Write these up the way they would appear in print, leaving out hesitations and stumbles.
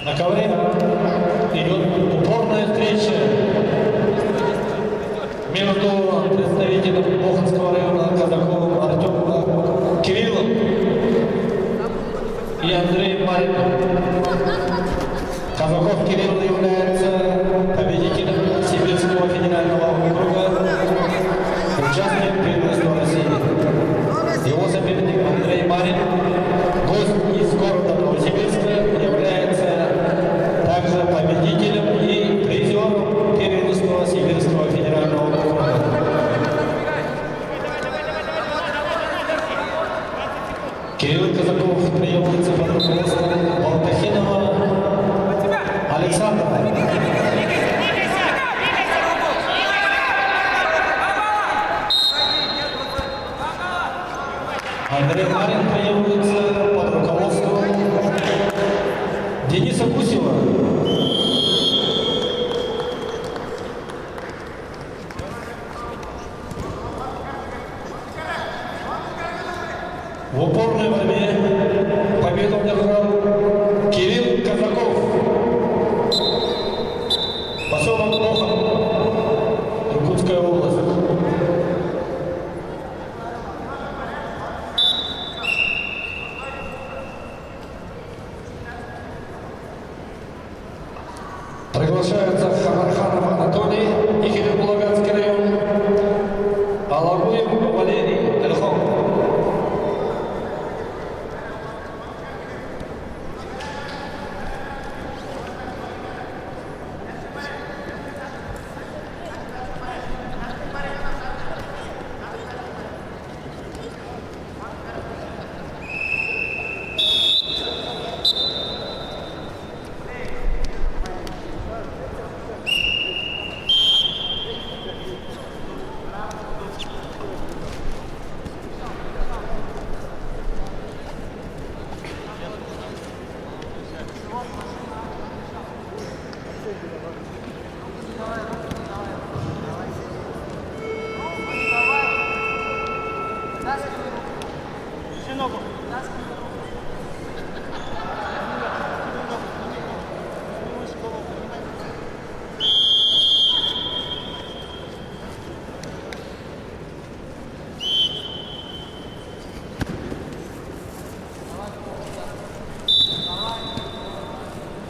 На ковре идет упорная встреча между представителем Боханского района Казаковым Артемом Кириллом и Андреем Мариновым. Казаков Кирилл является победителем Сибирского федерального округа, участник первенства России. Его соперник Андрей Марин, гость из города Новосибирска, является также победителем и призером первенства Сибирского федерального округа. Кирилл Казаков тренируется под руководством Балтахинова Александра. Андрей Марин тренируется под руководством Дениса Гусева. В упорной борьбе победу одержал Кирилл Казаков. Поселок Бохан, Иркутская область. Приглашаются Хамарханов Анатолий, Екатеринбургский район, Алагуев Валерий, Ольхон.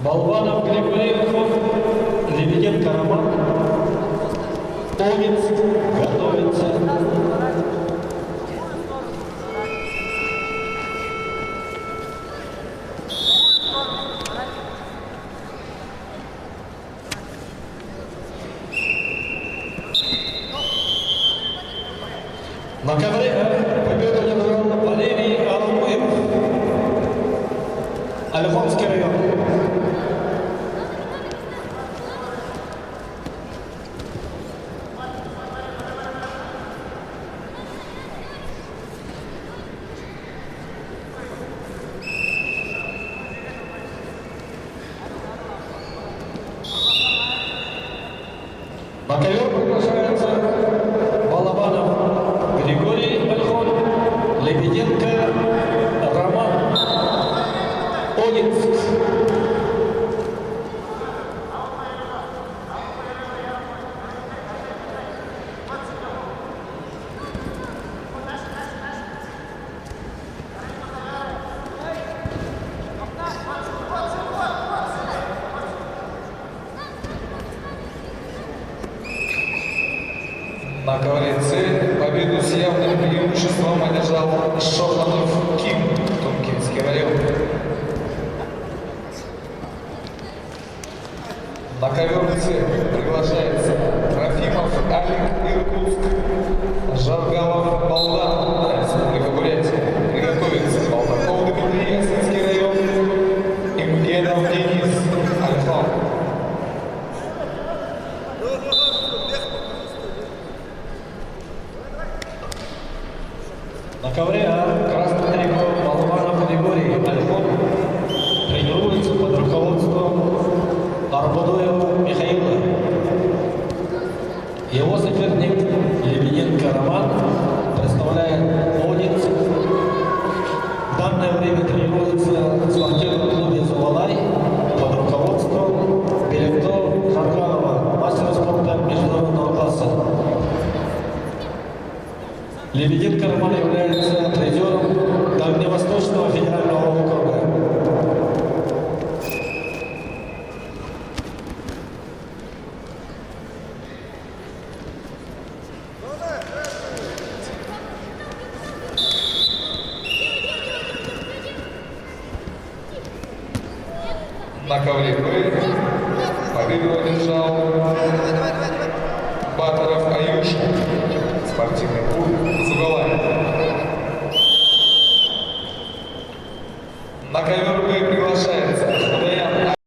Болванов Григорий, Лебеденко Роман, Овец готовится. На ковре победу одержал Валерий Алагуев, Ольхонский район. На ковер приглашается Балабанов Григорий, Ольхон, Лебеденко Роман, Огинск. На ковре С победу с явным преимуществом одержал Шоханов Ким, Тумкинский район. На ковер С приглашается Трофимов Алик, Иркутск, Жаргалов Балдан, Республика Бурятия. Приготовится Балдаков Дмитрий, Ясинский район, Имкенов Денис, Ольхон. На ковре красный трикот Балабанов Григорий, Ольхон, тренируется под руководством Арбудоева Михаила. Его соперник Лебеденко Роман представляет Одинск. В данное время тренируется в спортивном клубе «Зололай» под руководством Лебеденко Роман является призером Дальневосточного федерального округа. На ковре Б победу одержал Батаров Аюш, спортивный клуб из Угола.